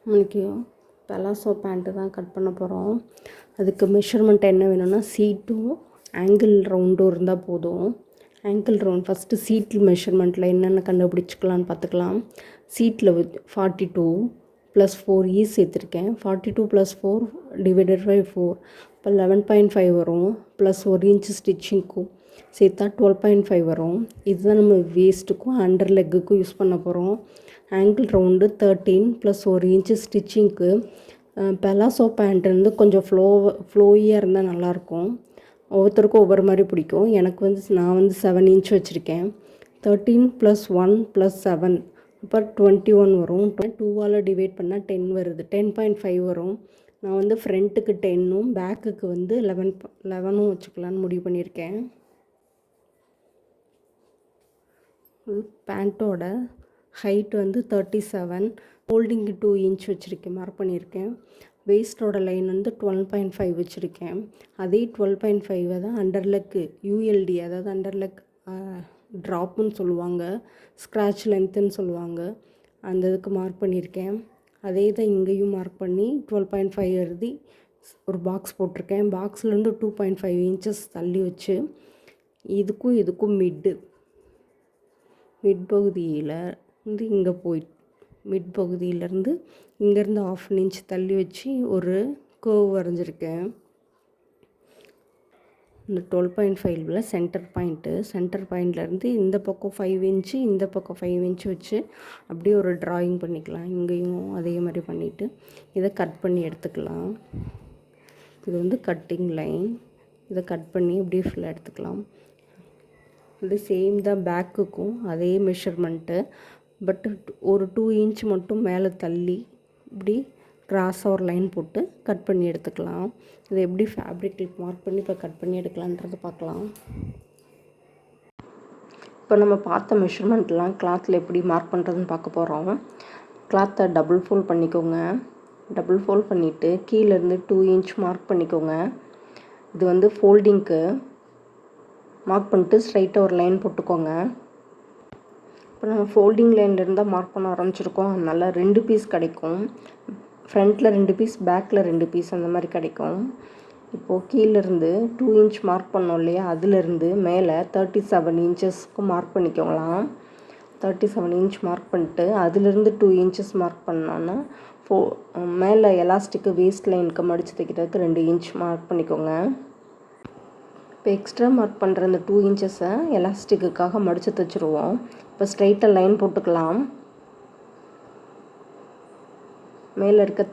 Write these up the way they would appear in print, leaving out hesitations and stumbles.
இன்றைக்கி palazzo pant தான் cut பண்ண போகிறோம். அதுக்கு மெஷர்மெண்ட் என்ன வேணும்னா சீட்டும் ஆங்கிள் ரவுண்டும் இருந்தால் போதும். ஆங்கிள் ரவுண்ட் ஃபஸ்ட்டு சீட்டில் மெஷர்மெண்ட்டில் என்னென்ன கண்டுபிடிச்சிக்கலான்னு பார்த்துக்கலாம். சீட்டில் 42 + 4 சேர்த்துருக்கேன். 42 + 4 / 4 இப்போ 11.5 வரும். ப்ளஸ் 1 இன்ச்சு ஸ்டிச்சிங்க்கும் சேர்த்தா 12.5 வரும். இதுதான் நம்ம வேஸ்ட்டுக்கும் அண்டர் லெக்குக்கும் யூஸ் பண்ண போகிறோம். ஆங்கிள் ரவுண்டு 13 + 1 இன்ச்சு ஸ்டிச்சிங்க்கு. palazzo பேண்ட் வந்து கொஞ்சம் ஃப்ளோயியாக இருந்தால் நல்லாயிருக்கும். ஒவ்வொருத்தருக்கும் ஒவ்வொரு மாதிரி பிடிக்கும். எனக்கு நான் 7 இன்ச் வச்சுருக்கேன். 13 + 1 + 7 அப்போ 21 வரும். 2ஆல் டிவைட் பண்ணால் 10 வருது. 10.5 வரும். நான் ஃப்ரண்ட்டுக்கு 10ம் பேக்குக்கு 11ம் வச்சுக்கலான்னு முடிவு பண்ணியிருக்கேன். பேண்ட்டோட ஹைட் 37, ஹோல்டிங்கு 2 இன்ச் வச்சுருக்கேன், மார்க் பண்ணியிருக்கேன். வேஸ்ட்டோட லைன் 12.5 வச்சுருக்கேன். அதே 12.5 தான் அண்டர்லெக்கு யூஎல்டி, அதாவது அண்டர்லெக் ட்ராப்புன்னு சொல்லுவாங்க, ஸ்க்ராட்ச் லென்த்துன்னு சொல்லுவாங்க. அந்த இதுக்கு மார்க் பண்ணியிருக்கேன். அதே தான் இங்கேயும் மார்க் பண்ணி 12.5 எழுதி ஒரு பாக்ஸ் போட்டிருக்கேன். பாக்ஸ்லேருந்து 2.5 இன்ச்சஸ் தள்ளி வச்சு இதுக்கும் மிட் பகுதியில் இங்கே மிட் பகுதியிலேருந்து இங்கேருந்து 1/2 இன்ச் தள்ளி வச்சு ஒரு கர்வ் வரைஞ்சிருக்கேன். இந்த 12.5ல் சென்டர் பாயிண்ட்லேருந்து இந்த பக்கம் 5 இன்ச்சு, இந்த பக்கம் 5 இன்ச்சு வச்சு அப்படியே ஒரு ட்ராயிங் பண்ணிக்கலாம். இங்கேயும் அதே மாதிரி பண்ணிவிட்டு இதை கட் பண்ணி எடுத்துக்கலாம். இது கட்டிங் லைன். இதை கட் பண்ணி அப்படியே ஃபுல்லாக எடுத்துக்கலாம். இது சேம் தான் பேக்குக்கும் அதே மெஷர்மெண்ட்டு. பட் ஒரு 2 இன்ச் மட்டும் மேலே தள்ளி இப்படி கிராஸாக ஒரு லைன் போட்டு கட் பண்ணி எடுத்துக்கலாம். இதை எப்படி ஃபேப்ரிக்கில் மார்க் பண்ணி இப்போ கட் பண்ணி எடுக்கலான்றது பார்க்கலாம். இப்போ நம்ம பார்த்த மெஷர்மெண்ட்லாம் கிளாத்தில் எப்படி மார்க் பண்ணுறதுன்னு பார்க்க போகிறோம். கிளாத்தை டபுள் ஃபோல்ட் பண்ணிக்கோங்க. டபுள் ஃபோல்ட் பண்ணிவிட்டு கீழேருந்து 2 இன்ச் மார்க் பண்ணிக்கோங்க. இது ஃபோல்டிங்க்கு மார்க் பண்ணிட்டு ஸ்ட்ரைட்டாக ஒரு லைன் போட்டுக்கோங்க. இப்போ நம்ம ஃபோல்டிங் லைன்லேருந்து தான் மார்க் பண்ண ஆரம்பிச்சிருக்கோம். அதனால் 2 பீஸ் கிடைக்கும். ஃப்ரண்ட்டில் 2 பீஸ், பேக்கில் 2 பீஸ், அந்த மாதிரி கிடைக்கும். இப்போது கீழேருந்து 2 இன்ச் மார்க் பண்ணோம் இல்லையா, அதுலேருந்து மேலே 37 இன்ச்சஸ்க்கு மார்க் பண்ணிக்கோங்களாம். 37 இன்ச் மார்க் பண்ணிட்டு அதுலேருந்து 2 இன்ச்சஸ் மார்க் பண்ணோன்னா மேலே எலாஸ்டிக்கு வேஸ்ட் லைனுக்கு மடித்து தைக்கிறதுக்கு 2 இன்ச் மார்க் பண்ணிக்கோங்க. இப்போ எக்ஸ்ட்ரா மார்க் பண்ணுற இந்த 2 இன்ச்சஸை எலாஸ்டிக்குக்காக மடித்து தைச்சிருவோம். இப்போ ஸ்ட்ரைட்டாக லைன் போட்டுக்கலாம். மேலே இருக்க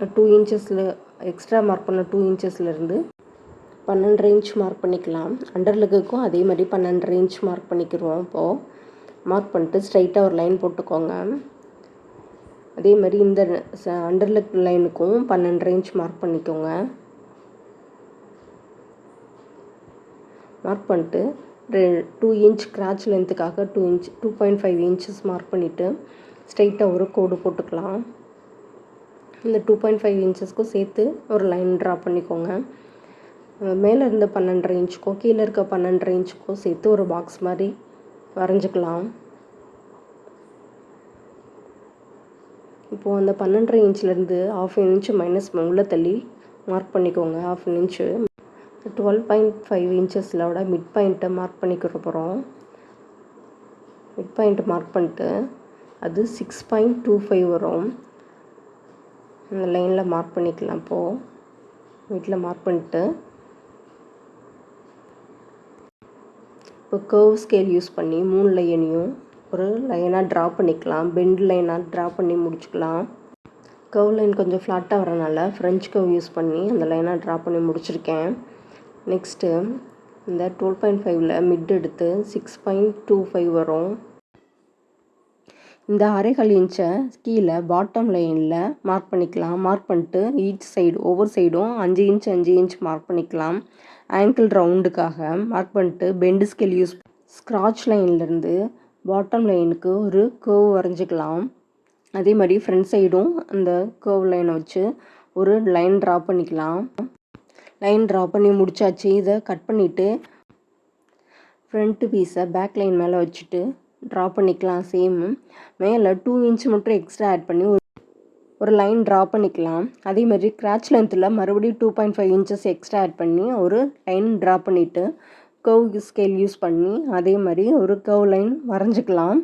2 இன்ச்சஸில் எக்ஸ்ட்ரா மார்க் பண்ண 2 இன்ச்சஸ்லேருந்து 12.5 இன்ச் மார்க் பண்ணிக்கலாம். அண்டர்லெக்குக்கும் அதே மாதிரி 12.5 இன்ச் மார்க் பண்ணிக்கிடுவோம். இப்போது மார்க் பண்ணிட்டு ஸ்ட்ரைட்டாக ஒரு லைன் போட்டுக்கோங்க. அதே மாதிரி இந்த அண்டர்லெக் லைனுக்கும் 12.5 இன்ச் மார்க் பண்ணிக்கோங்க. மார்க் பண்ணிட்டு 2 இன்ச் கிராச் லென்த்துக்காக 2.5 இன்ச்சஸ் மார்க் பண்ணிவிட்டு ஸ்ட்ரைட்டாக ஒரு கோடு போட்டுக்கலாம். இந்த 2.5 இன்ச்சஸ்க்கும் சேர்த்து ஒரு லைன் ட்ரா பண்ணிக்கோங்க. மேலே இருந்த 12.5 இன்ச்சுக்கும் கீழே இருக்க 12.5 இன்ச்சுக்கும் சேர்த்து ஒரு பாக்ஸ் மாதிரி வரைஞ்சிக்கலாம். இப்போது அந்த 12.5 இன்ச்லேருந்து 1/2 இன்ச்சு மைனஸ் உள்ளே தள்ளி மார்க் பண்ணிக்கோங்க. 1/2 இன்ச்சு 12.5 இன்ச்சஸோட மிட் பாயிண்ட்டை மார்க் பண்ணிக்கிற போகிறோம். மிட் பாயிண்ட்டை மார்க் பண்ணிட்டு அது 6.25 வரும். இந்த லைனில் மார்க் பண்ணிக்கலாம். இப்போது மிட்டில் மார்க் பண்ணிட்டு இப்போ கர்வ் ஸ்கேல் யூஸ் பண்ணி 3 லைனையும் ஒரு லைனாக ட்ரா பண்ணிக்கலாம். பெண்ட் லைனாக ட்ரா பண்ணி முடிச்சுக்கலாம். கர்வ் லைன் கொஞ்சம் ஃப்ளாட்டாக வரனால ஃப்ரெஞ்ச் கர்வ் யூஸ் பண்ணி அந்த லைனாக ட்ரா பண்ணி முடிச்சிருக்கேன். நெக்ஸ்ட்டு இந்த 12.5ல் மிட் எடுத்து 6.25 வரும். இந்த 1/4 இன்ச்சை கீழே பாட்டம் லைனில் மார்க் பண்ணிக்கலாம். மார்க் பண்ணிட்டு ஈச் சைடு ஒவ்வொரு சைடும் 5 இன்ச் 5 இன்ச் மார்க் பண்ணிக்கலாம். ஆங்கிள் ரவுண்டுக்காக மார்க் பண்ணிட்டு பெண்டு ஸ்கேல் யூஸ் ஸ்க்ராட்ச் லைன்லேருந்து பாட்டம் லைனுக்கு ஒரு கர்வ் வரைஞ்சிக்கலாம். அதே மாதிரி ஃப்ரண்ட் சைடும் அந்த கர்வ் லைனை வச்சு ஒரு லைன் ட்ரா பண்ணிக்கலாம். லைன் ட்ரா பண்ணி முடிச்சாச்சு. இதை கட் பண்ணிவிட்டு ஃப்ரண்ட்டு பீஸை பேக் லைன் மேலே வச்சுட்டு ட்ரா பண்ணிக்கலாம். சேம் மேலே 2 இன்ச் மட்டும் எக்ஸ்ட்ரா ஆட் பண்ணி ஒரு லைன் ட்ரா பண்ணிக்கலாம். அதே மாதிரி கிராச் லென்த்தில் மறுபடியும் 2.5 இன்ச்சஸ் எக்ஸ்ட்ரா ஆட் பண்ணி ஒரு லைன் ட்ரா பண்ணிவிட்டு கர்வ் ஸ்கேல் யூஸ் பண்ணி அதே மாதிரி ஒரு கர்வ் லைன் வரைஞ்சிக்கலாம்.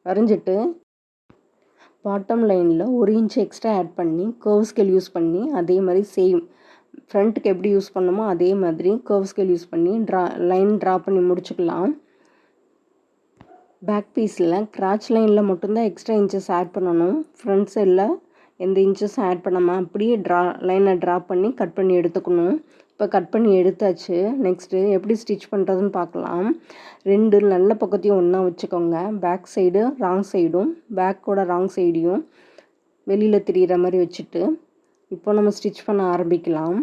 வரைஞ்சிட்டு பாட்டம் லைனில் 1 இன்ச் எக்ஸ்ட்ரா ஆட் பண்ணி கர்வ் ஸ்கேல் யூஸ் பண்ணி அதே மாதிரி சேம் ஃப்ரண்ட்டுக்கு எப்படி யூஸ் பண்ணணுமோ அதே மாதிரி கர்வ் ஸ்கேல் யூஸ் பண்ணி லைன் ட்ரா பண்ணி முடிச்சுக்கலாம். பேக் பீஸில் கிராச் லைனில் மட்டும்தான் எக்ஸ்ட்ரா இன்ச்சஸ் ஆட் பண்ணணும். ஃப்ரண்ட் சைடில் எந்த இன்ச்சஸும் ஆட் பண்ணாமல் அப்படியே லைனை ட்ரா பண்ணி கட் பண்ணி எடுத்துக்கணும். இப்போ கட் பண்ணி எடுத்தாச்சு. நெக்ஸ்ட்டு எப்படி ஸ்டிச் பண்ணுறதுன்னு பார்க்கலாம். 2 நல்ல பக்கத்தையும் ஒன்றா வச்சுக்கோங்க. பேக் சைடு ராங் சைடும் பேக்கோட ராங் சைடையும் வெளியில் தெரிகிற மாதிரி வச்சுட்டு இப்போ நம்ம ஸ்டிச் பண்ண ஆரம்பிக்கலாம்.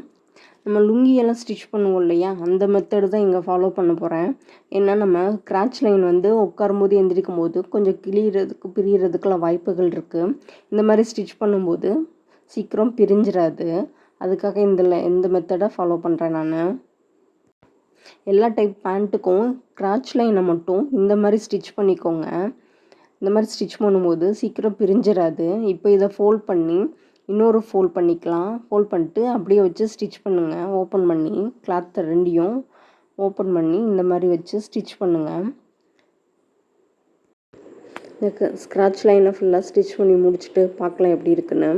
நம்ம லுங்கியெல்லாம் ஸ்டிச் பண்ணுவோம் இல்லையா, அந்த மெத்தடு தான் இங்கே ஃபாலோ பண்ண போகிறேன். ஏன்னா நம்ம கிராச் லைன் வந்து உட்காரும்போது எந்திரிக்கும் போது கொஞ்சம் பிரியறதுக்குலாம் வாய்ப்புகள் இருக்குது. இந்த மாதிரி ஸ்டிச் பண்ணும்போது சீக்கிரம் பிரிஞ்சிடாது. அதுக்காக இந்த மெத்தடை ஃபாலோ பண்ணுறேன் நான். எல்லா டைப் பேண்ட்டுக்கும் கிராச் லைனை மட்டும் இந்த மாதிரி ஸ்டிச் பண்ணிக்கோங்க. இந்த மாதிரி ஸ்டிச் பண்ணும்போது சீக்கிரம் பிரிஞ்சிடாது. இப்போ இதை ஃபோல்ட் பண்ணி இன்னொரு ஃபோல்ட் பண்ணிக்கலாம். ஃபோல்ட் பண்ணிட்டு அப்படியே வச்சு ஸ்டிச் பண்ணுங்கள். ஓப்பன் பண்ணி கிளாத்தை 2யும் ஓப்பன் பண்ணி இந்த மாதிரி வச்சு ஸ்டிச் பண்ணுங்கள். எனக்கு ஸ்க்ராட்ச் லைனை ஃபுல்லாக ஸ்டிச் பண்ணி முடிச்சுட்டு பார்க்கலாம் எப்படி இருக்குன்னு.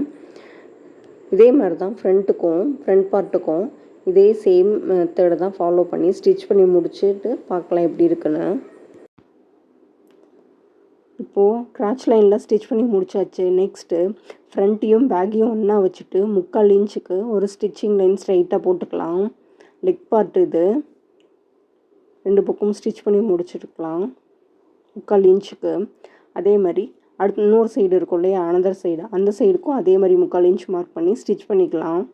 இதே மாதிரி தான் ஃப்ரண்ட் பார்ட்டுக்கும் இதே சேம் மெத்தடை தான் ஃபாலோ பண்ணி ஸ்டிச் பண்ணி முடிச்சுட்டு பார்க்கலாம் எப்படி இருக்குன்னு. இப்போது கிராச் லைனில் ஸ்டிச் பண்ணி முடிச்சாச்சு. நெக்ஸ்ட்டு ஃப்ரண்ட்டையும் பேக்கையும் ஒன்றா வச்சுட்டு 3/4 இன்ச்சுக்கு ஒரு ஸ்டிச்சிங் லைன் ஸ்ட்ரைட்டாக போட்டுக்கலாம். லெக் பார்ட் இது 2 பக்கமும் ஸ்டிச் பண்ணி முடிச்சுருக்கலாம் 3/4 இன்ச்சுக்கு. அதே மாதிரி அடுத்து இன்னொரு சைடு இருக்கும் இல்லையா, அனதர் சைடு, அந்த சைடுக்கும் அதே மாதிரி 3/4 இன்ச் மார்க் பண்ணி ஸ்டிச் பண்ணிக்கலாம்.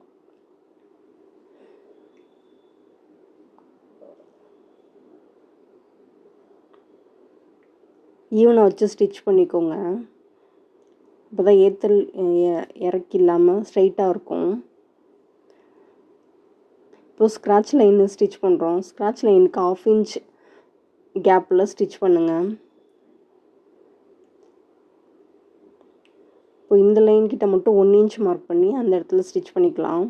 ஈவனாக வச்சு ஸ்டிச் பண்ணிக்கோங்க. அப்போ தான் ஏற்றல் இறக்கி இல்லாமல் ஸ்ட்ரைட்டாக இருக்கும். இப்போது ஸ்க்ராட்ச் லைன் ஸ்டிச் பண்ணுறோம். ஸ்க்ராட்ச் லைனுக்கு 1/2 இன்ச் கேப்பில் ஸ்டிச் பண்ணுங்கள். இப்போ இந்த லைன் கிட்ட மட்டும் 1 இன்ச் மார்க் பண்ணி அந்த இடத்துல ஸ்டிச் பண்ணிக்கலாம்.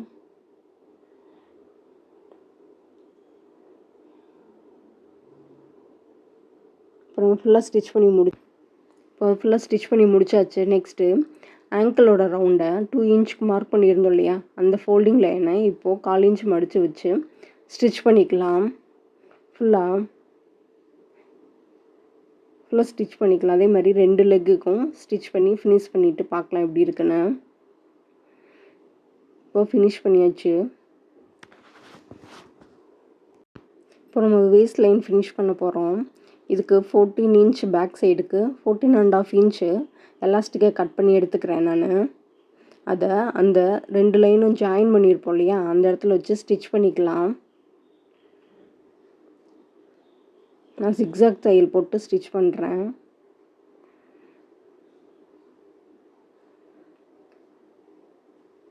அப்புறம் ஃபுல்லாக ஸ்டிச் பண்ணி முடிச்சாச்சு. நெக்ஸ்ட்டு ஆங்கிளோட ரவுண்டை 2 இன்ச்சுக்கு மார்க் பண்ணியிருந்தோம் இல்லையா, அந்த ஃபோல்டிங் லைனை இப்போது 1/4 இன்ச் மடித்து வச்சு ஸ்டிச் பண்ணிக்கலாம். ஃபுல்லாக ஸ்டிச் பண்ணிக்கலாம். அதே மாதிரி 2 லெக்குக்கும் ஸ்டிச் பண்ணி ஃபினிஷ் பண்ணிவிட்டு பார்க்கலாம் எப்படி இருக்குன்னு. இப்போது ஃபினிஷ் பண்ணியாச்சு. இப்போ நம்ம வேஸ்ட் லைன் ஃபினிஷ் பண்ண போகிறோம். இதுக்கு 14 இன்ச் பேக் சைடுக்கு 14.5 இன்ச்சு எலாஸ்டிக்கை கட் பண்ணி எடுத்துக்கிறேன் நான். அதை அந்த 2 லைனும் ஜாயின் பண்ணியிருப்போம் இல்லையா, அந்த இடத்துல வச்சு ஸ்டிச் பண்ணிக்கலாம். நான் ஜிக்ஸாக் தையல் போட்டு ஸ்டிச் பண்ணுறேன்.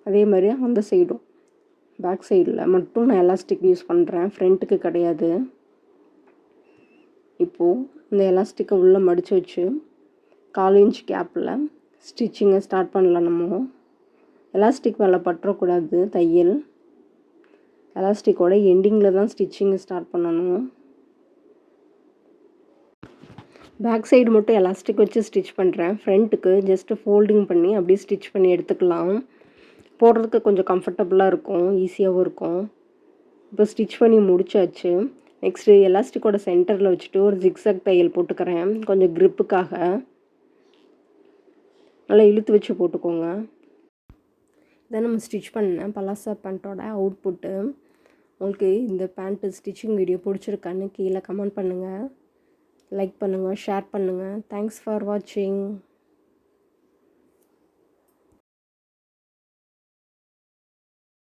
அதே மாதிரி அந்த சைடும் பேக் சைடில் மட்டும் நான் எலாஸ்டிக் யூஸ் பண்ணுறேன், ஃப்ரண்ட்டுக்கு கிடையாது. இப்போது இந்த எலாஸ்டிக்கை உள்ளே மடித்து வச்சு 1/4 இன்ச் கேப்பில் ஸ்டிச்சிங்கை ஸ்டார்ட் பண்ணலாம். நம்ம எலாஸ்டிக் மேலே பற்றக்கூடாது. தையல் எலாஸ்டிக்கோட எண்டிங்கில் தான் ஸ்டிச்சிங்கை ஸ்டார்ட் பண்ணணும். பேக் சைடு மட்டும் எலாஸ்டிக் வச்சு ஸ்டிச் பண்ணுறேன். ஃப்ரண்ட்டுக்கு ஜஸ்ட்டு ஃபோல்டிங் பண்ணி அப்படியே ஸ்டிச் பண்ணி எடுத்துக்கலாம். போடுறதுக்கு கொஞ்சம் கம்ஃபர்டபுளாக இருக்கும், ஈஸியாகவும் இருக்கும். இப்போ ஸ்டிச் பண்ணி முடிச்சாச்சு. நெக்ஸ்ட்டு எலாஸ்டிக்கோட சென்டரில் வச்சுட்டு ஒரு ஜிக்ஸாக் தையல் போட்டுக்கிறேன், கொஞ்சம் க்ரிப்புக்காக. நல்லா இழுத்து வச்சு போட்டுக்கோங்க. இதான் நம்ம ஸ்டிச் பண்ணேன் பலாசா பேண்ட்டோட அவுட்புட்டு. உங்களுக்கு இந்த பேண்ட்டு ஸ்டிச்சிங் வீடியோ பிடிச்சிருக்கான்னு கீழே கமெண்ட் பண்ணுங்கள், லைக் பண்ணுங்கள், ஷேர் பண்ணுங்கள். தேங்க்ஸ் ஃபார் வாட்சிங்.